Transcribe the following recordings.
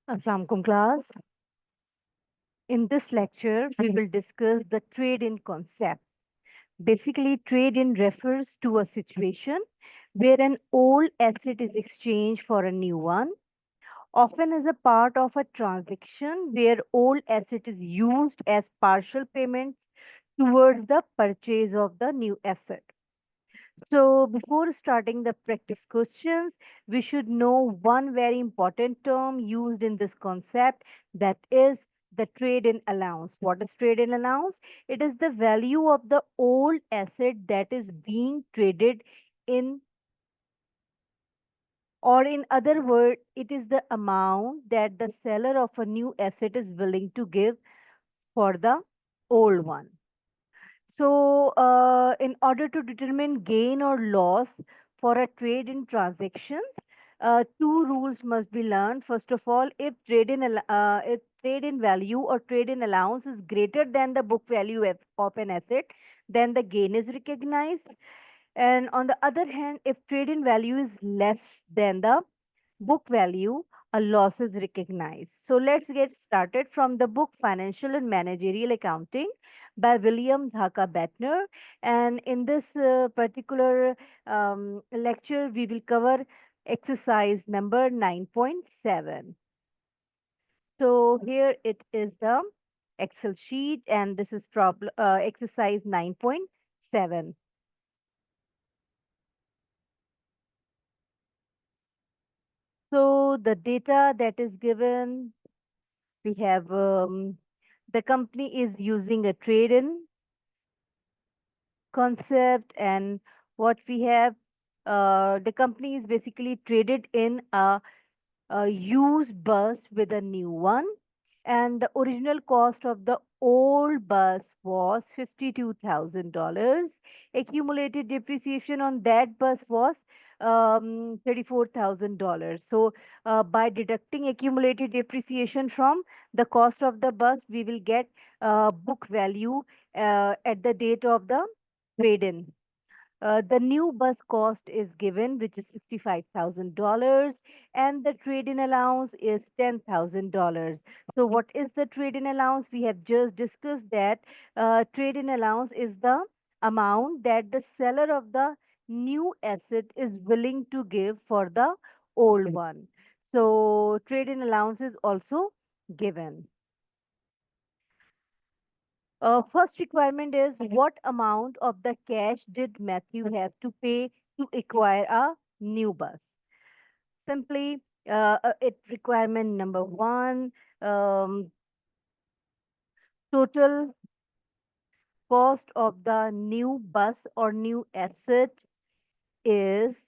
Assalamualaikum class. In this lecture, we will discuss the trade-in concept. Basically, trade-in refers to a situation where an old asset is exchanged for a new one, often as a part of a transaction where old asset is used as partial payments towards the purchase of the new asset. So, before starting the practice questions, we should know one very important term used in this concept, that is the trade in allowance. What is trade in allowance? It is the value of the old asset that is being traded in, or in other words, it is the amount that the seller of a new asset is willing to give for the old one. So, in order to determine gain or loss for a trade in transactions, two rules must be learned. First of all, if trade in value or trade in allowance is greater than the book value of an asset, then the gain is recognized. And on the other hand, if trade in value is less than the book value, a loss is recognized. So let's get started from the book Financial and Managerial Accounting by William Haka Bettner. And in this particular lecture, we will cover exercise number 9.7. So here it is the Excel sheet, and this is problem exercise 9.7. So the data that is given, we have the company is using a trade-in concept, and what we have, the company is basically traded in a used bus with a new one, and the original cost of the old bus was $52,000. Accumulated depreciation on that bus was $34,000. So, by deducting accumulated depreciation from the cost of the bus, we will get book value at the date of the trade-in. The new bus cost is given, which is $65,000, and the trade-in allowance is $10,000. So, what is the trade-in allowance? We have just discussed that trade-in allowance is the amount that the seller of the new asset is willing to give for the old one. So, trade-in allowance is also given. First requirement is, what amount of the cash did Matthew have to pay to acquire a new bus? Simply, it requirement number one, um, total cost of the new bus or new asset is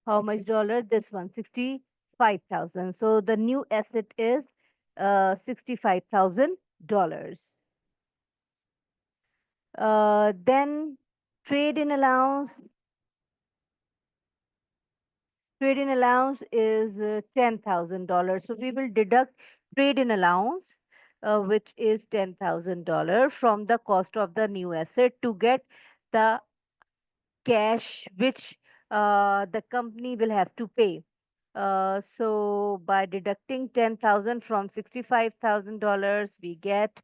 how much dollar? This one, 65,000. So the new asset is $65,000. Then trade in allowance. Trade-in allowance is $10,000. So we will deduct trade-in allowance, which is $10,000 from the cost of the new asset to get the cash which the company will have to pay. So by deducting 10,000 from $65,000, we get,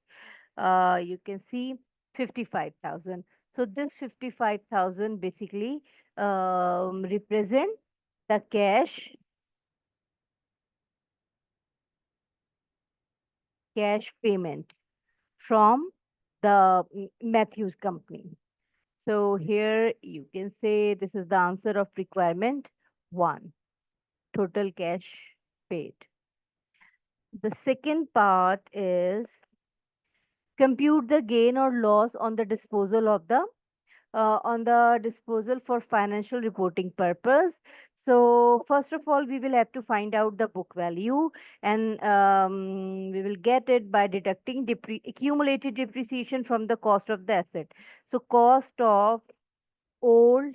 you can see, 55,000. So this 55,000 basically represent the cash payment from the Matthews company. So here you can say this is the answer of requirement 1, total cash paid. The second part is compute the gain or loss on the disposal of the on the disposal for financial reporting purpose. So first of all, we will have to find out the book value, and we will get it by deducting accumulated depreciation from the cost of the asset. So cost of old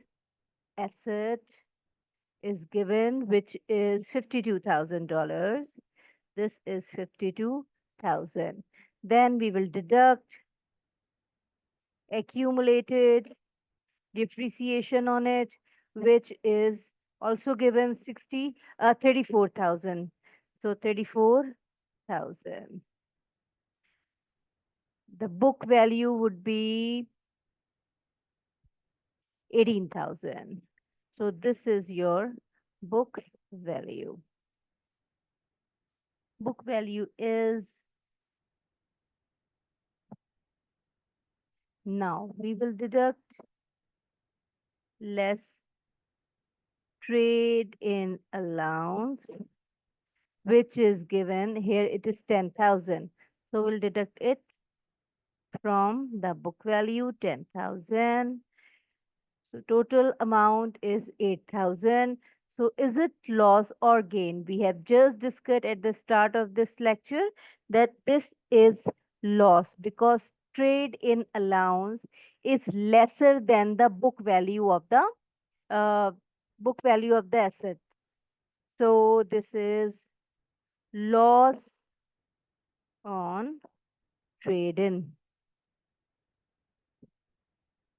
asset is given, which is $52,000. This is 52,000. Then we will deduct accumulated depreciation on it, which is also given 34,000. So 34,000. The book value would be 18,000. So this is your book value. Book value is, now we will deduct less trade in allowance, which is given here, it is 10,000. So we'll deduct it from the book value, 10,000. So total amount is 8,000. So is it loss or gain? We have just discussed at the start of this lecture that this is loss because trade in allowance is lesser than the uh, book value of the asset. So this is loss on trade in.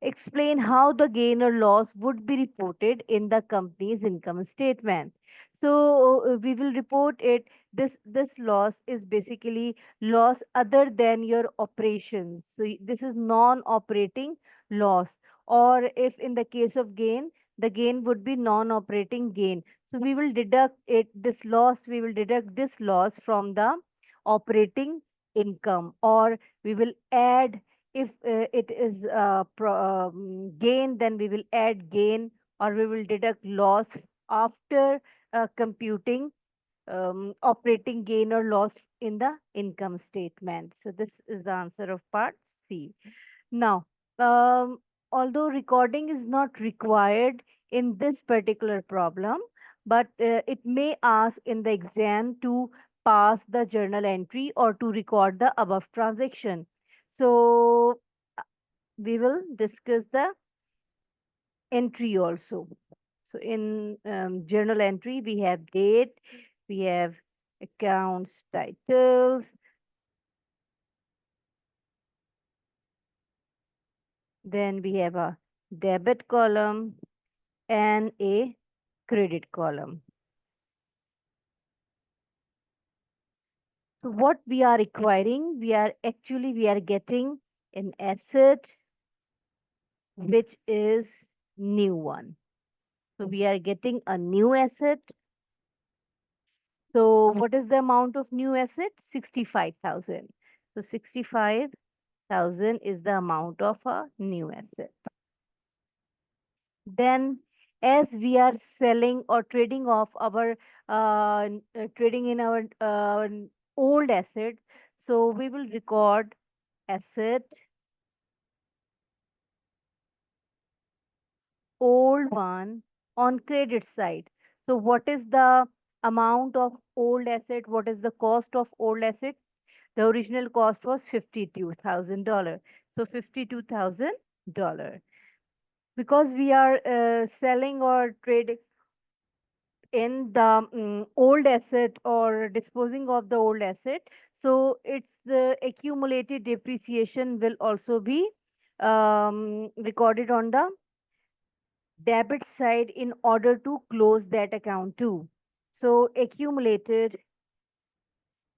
Explain how the gain or loss would be reported in the company's income statement. So we will report it. This loss is basically loss other than your operations. So this is non-operating loss. Or if in the case of gain, the gain would be non-operating gain. So we will deduct it. This loss, we will deduct this loss from the operating income, or we will add, if it is gain, then we will add gain, or we will deduct loss after computing operating gain or loss in the income statement. So this is the answer of part C. Now, although recording is not required in this particular problem, but it may ask in the exam to pass the journal entry or to record the above transaction. So we will discuss the entry also. So in journal entry, we have date, we have accounts titles, then we have a debit column and a credit column. So what we are acquiring, we are getting an asset which is new one. So we are getting a new asset. So what is the amount of new asset? 65,000. So 65,000 is the amount of a new asset. Then as we are selling or trading off our trading in our old asset, so we will record asset old one on credit side. So what is the amount of old asset? What is the cost of old asset? The original cost was $52,000. So $52,000. Because we are selling or trading in the old asset or disposing of the old asset, so it's the accumulated depreciation will also be recorded on the debit side in order to close that account too. So accumulated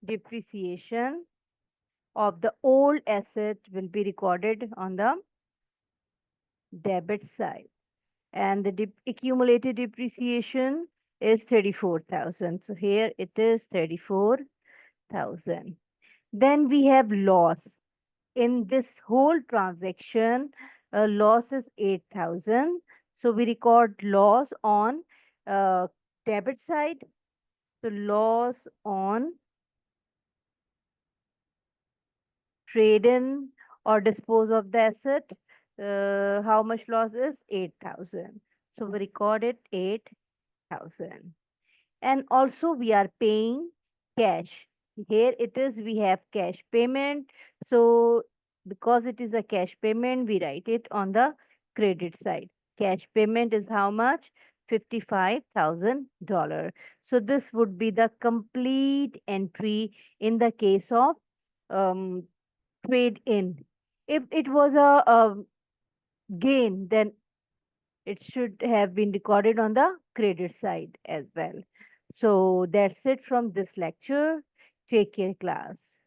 depreciation of the old asset will be recorded on the debit side, and the accumulated depreciation is 34,000. So here it is 34,000. Then we have loss. In this whole transaction, loss is 8,000. So we record loss on debit side. So loss on trade in or dispose of the asset. How much loss is 8,000. So we record it 8,000. And also we are paying cash. Here it is, we have cash payment. So because it is a cash payment, we write it on the credit side. Cash payment is how much? $55,000. So this would be the complete entry in the case of um, trade in. If it was a gain, then It should have been recorded on the credit side as well. So that's it from this lecture. Take care, class.